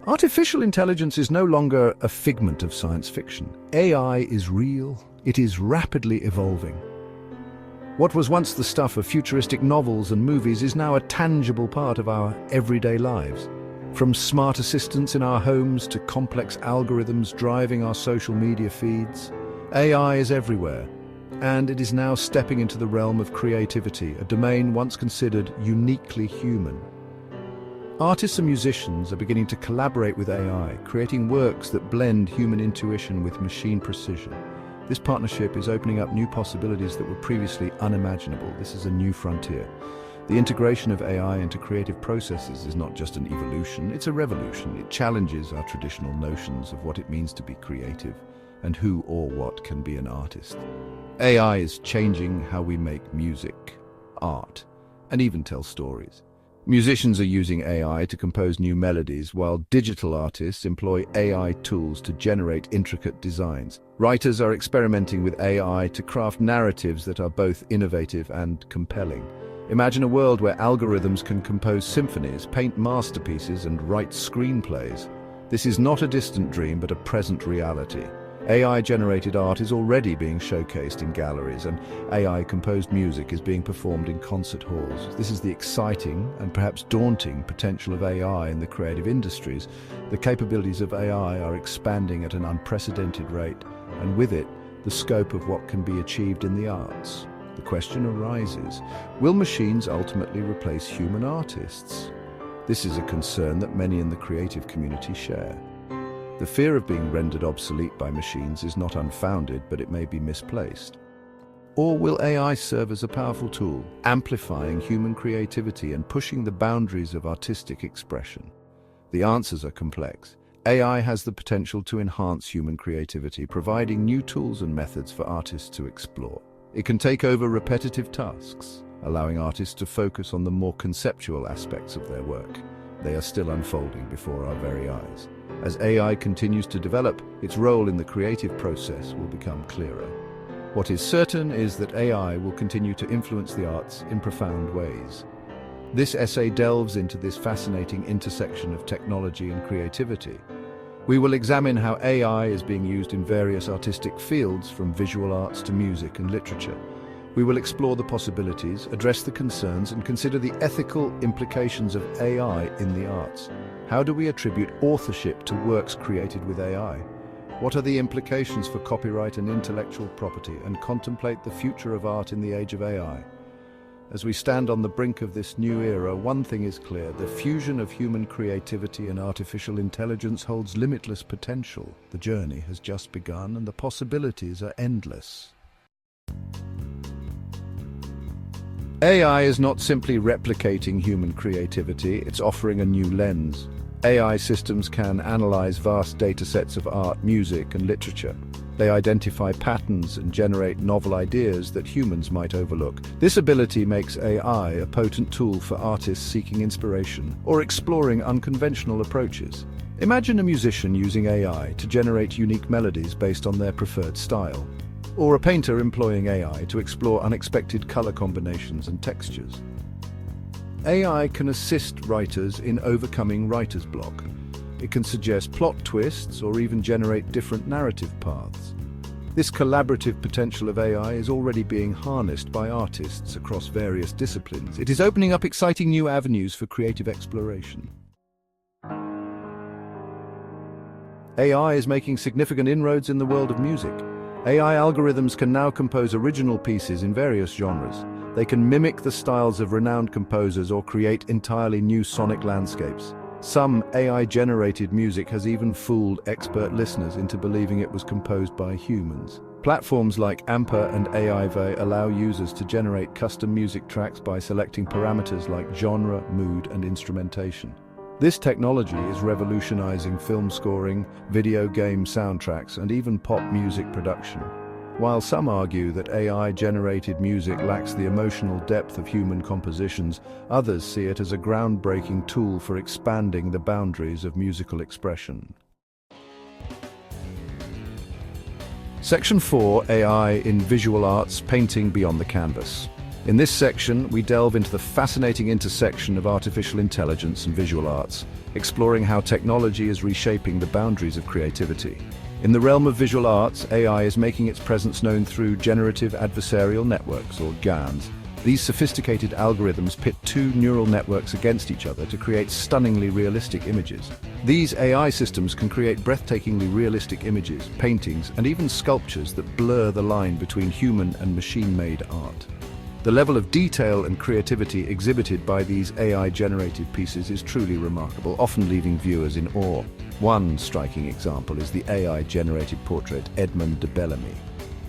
Artificial intelligence is no longer a figment of science fiction. AI is real. It is rapidly evolving. What was once the stuff of futuristic novels and movies is now a tangible part of our everyday lives. From smart assistants in our homes to complex algorithms driving our social media feeds, AI is everywhere, and it is now stepping into the realm of creativity, a domain once considered uniquely human. Artists and musicians are beginning to collaborate with AI, creating works that blend human intuition with machine precision. This partnership is opening up new possibilities that were previously unimaginable. This is a new frontier. The integration of AI into creative processes is not just an evolution, it's a revolution. It challenges our traditional notions of what it means to be creative and who or what can be an artist. AI is changing how we make music, art, and even tell stories. Musicians are using AI to compose new melodies, while digital artists employ AI tools to generate intricate designs. Writers are experimenting with AI to craft narratives that are both innovative and compelling. Imagine a world where algorithms can compose symphonies, paint masterpieces, and write screenplays. This is not a distant dream, but a present reality. AI-generated art is already being showcased in galleries, and AI-composed music is being performed in concert halls. This is the exciting and perhaps daunting potential of AI in the creative industries. The capabilities of AI are expanding at an unprecedented rate, and with it, the scope of what can be achieved in the arts. The question arises, will machines ultimately replace human artists? This is a concern that many in the creative community share. The fear of being rendered obsolete by machines is not unfounded, but it may be misplaced. Or will AI serve as a powerful tool, amplifying human creativity and pushing the boundaries of artistic expression? The answers are complex. AI has the potential to enhance human creativity, providing new tools and methods for artists to explore. It can take over repetitive tasks, allowing artists to focus on the more conceptual aspects of their work. They are still unfolding before our very eyes. As AI continues to develop, its role in the creative process will become clearer. What is certain is that AI will continue to influence the arts in profound ways. This essay delves into this fascinating intersection of technology and creativity. We will examine how AI is being used in various artistic fields, from visual arts to music and literature. We will explore the possibilities, address the concerns, and consider the ethical implications of AI in the arts. How do we attribute authorship to works created with AI? What are the implications for copyright and intellectual property, and contemplate the future of art in the age of AI? As we stand on the brink of this new era, one thing is clear: the fusion of human creativity and artificial intelligence holds limitless potential. The journey has just begun, and the possibilities are endless. AI is not simply replicating human creativity, it's offering a new lens. AI systems can analyze vast data sets of art, music, and literature. They identify patterns and generate novel ideas that humans might overlook. This ability makes AI a potent tool for artists seeking inspiration or exploring unconventional approaches. Imagine a musician using AI to generate unique melodies based on their preferred style, or a painter employing AI to explore unexpected color combinations and textures. AI can assist writers in overcoming writer's block. It can suggest plot twists or even generate different narrative paths. This collaborative potential of AI is already being harnessed by artists across various disciplines. It is opening up exciting new avenues for creative exploration. AI is making significant inroads in the world of music. AI algorithms can now compose original pieces in various genres. They can mimic the styles of renowned composers or create entirely new sonic landscapes. Some AI-generated music has even fooled expert listeners into believing it was composed by humans. Platforms like Amper and AIve allow users to generate custom music tracks by selecting parameters like genre, mood, and instrumentation. This technology is revolutionizing film scoring, video game soundtracks, and even pop music production. While some argue that AI-generated music lacks the emotional depth of human compositions, others see it as a groundbreaking tool for expanding the boundaries of musical expression. Section 4: AI in Visual Arts, Painting Beyond the Canvas. In this section, we delve into the fascinating intersection of artificial intelligence and visual arts, exploring how technology is reshaping the boundaries of creativity. In the realm of visual arts, AI is making its presence known through generative adversarial networks, or GANs. These sophisticated algorithms pit two neural networks against each other to create stunningly realistic images. These AI systems can create breathtakingly realistic images, paintings, and even sculptures that blur the line between human and machine-made art. The level of detail and creativity exhibited by these AI-generated pieces is truly remarkable, often leaving viewers in awe. One striking example is the AI-generated portrait Edmond de Bellamy,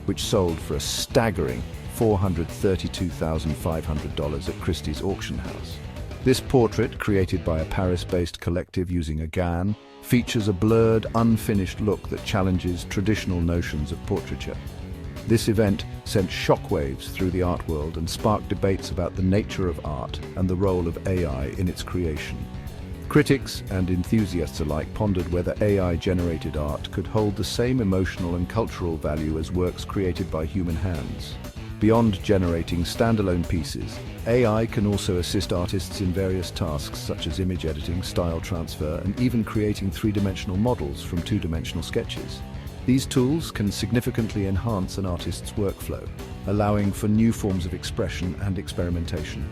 which sold for a staggering $432,500 at Christie's auction house. This portrait, created by a Paris-based collective using a GAN, features a blurred, unfinished look that challenges traditional notions of portraiture. This event sent shockwaves through the art world and sparked debates about the nature of art and the role of AI in its creation. Critics and enthusiasts alike pondered whether AI-generated art could hold the same emotional and cultural value as works created by human hands. Beyond generating standalone pieces, AI can also assist artists in various tasks such as image editing, style transfer, and even creating three-dimensional models from two-dimensional sketches. These tools can significantly enhance an artist's workflow, allowing for new forms of expression and experimentation.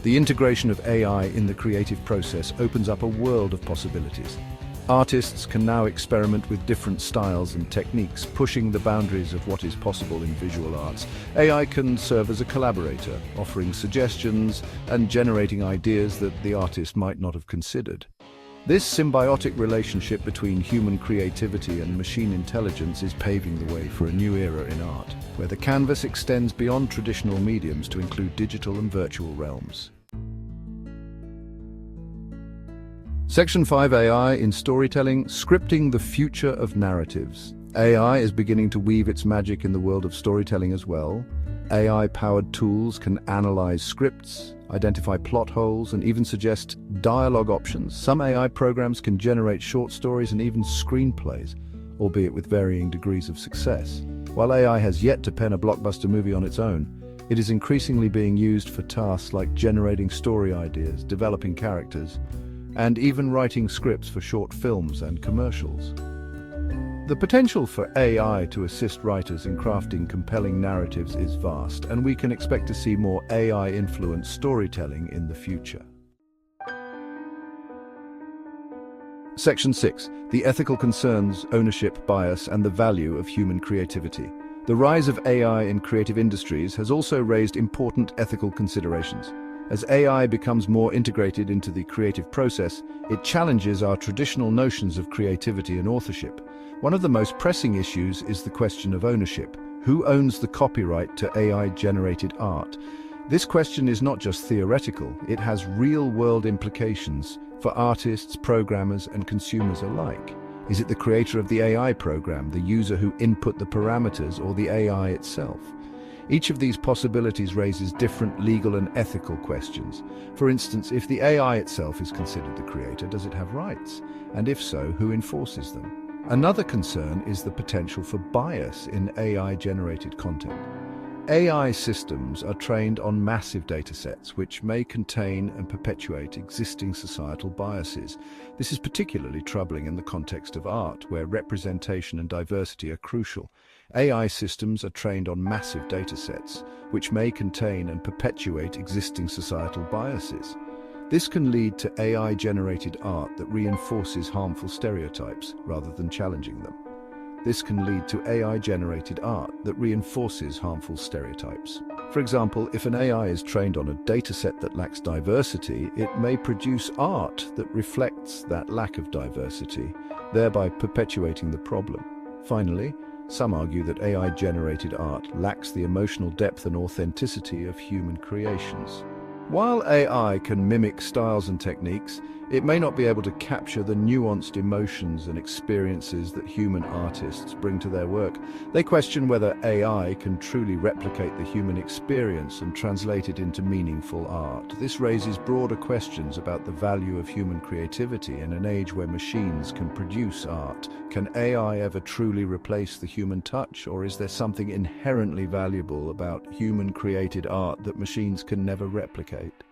The integration of AI in the creative process opens up a world of possibilities. Artists can now experiment with different styles and techniques, pushing the boundaries of what is possible in visual arts. AI can serve as a collaborator, offering suggestions and generating ideas that the artist might not have considered. This symbiotic relationship between human creativity and machine intelligence is paving the way for a new era in art, where the canvas extends beyond traditional mediums to include digital and virtual realms. Section 5: AI in Storytelling, Scripting the Future of Narratives. AI is beginning to weave its magic in the world of storytelling as well. AI-powered tools can analyze scripts, identify plot holes, and even suggest dialogue options. Some AI programs can generate short stories and even screenplays, albeit with varying degrees of success. While AI has yet to pen a blockbuster movie on its own, it is increasingly being used for tasks like generating story ideas, developing characters, and even writing scripts for short films and commercials. The potential for AI to assist writers in crafting compelling narratives is vast, and we can expect to see more AI-influenced storytelling in the future. Section 6: The Ethical Concerns, Ownership, Bias, and the Value of Human Creativity. The rise of AI in creative industries has also raised important ethical considerations. As AI becomes more integrated into the creative process, it challenges our traditional notions of creativity and authorship. One of the most pressing issues is the question of ownership. Who owns the copyright to AI-generated art? This question is not just theoretical, it has real-world implications for artists, programmers, and consumers alike. Is it the creator of the AI program, the user who input the parameters, or the AI itself? Each of these possibilities raises different legal and ethical questions. For instance, if the AI itself is considered the creator, does it have rights? And if so, who enforces them? Another concern is the potential for bias in AI-generated content. AI systems are trained on massive datasets, which may contain and perpetuate existing societal biases. This is particularly troubling in the context of art, where representation and diversity are crucial. AI systems are trained on massive datasets, which may contain and perpetuate existing societal biases. This can lead to AI-generated art that reinforces harmful stereotypes rather than challenging them. For example, if an AI is trained on a dataset that lacks diversity, it may produce art that reflects that lack of diversity, thereby perpetuating the problem. Finally, some argue that AI-generated art lacks the emotional depth and authenticity of human creations. While AI can mimic styles and techniques, It may not be able to capture the nuanced emotions and experiences that human artists bring to their work. They question whether AI can truly replicate the human experience and translate it into meaningful art. This raises broader questions about the value of human creativity in an age where machines can produce art. Can AI ever truly replace the human touch, or is there something inherently valuable about human-created art that machines can never replicate?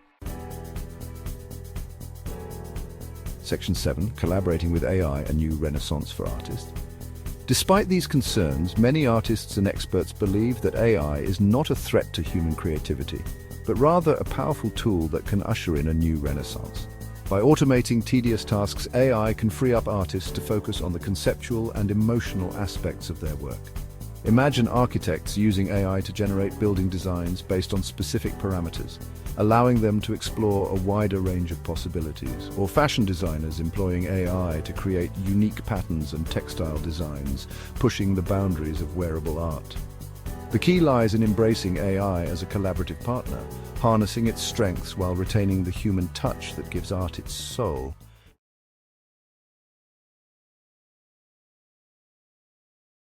Section 7. Collaborating with AI, a new renaissance for artists. Despite these concerns, many artists and experts believe that AI is not a threat to human creativity, but rather a powerful tool that can usher in a new renaissance. By automating tedious tasks, AI can free up artists to focus on the conceptual and emotional aspects of their work. Imagine architects using AI to generate building designs based on specific parameters, allowing them to explore a wider range of possibilities, or fashion designers employing AI to create unique patterns and textile designs, pushing the boundaries of wearable art. The key lies in embracing AI as a collaborative partner, harnessing its strengths while retaining the human touch that gives art its soul.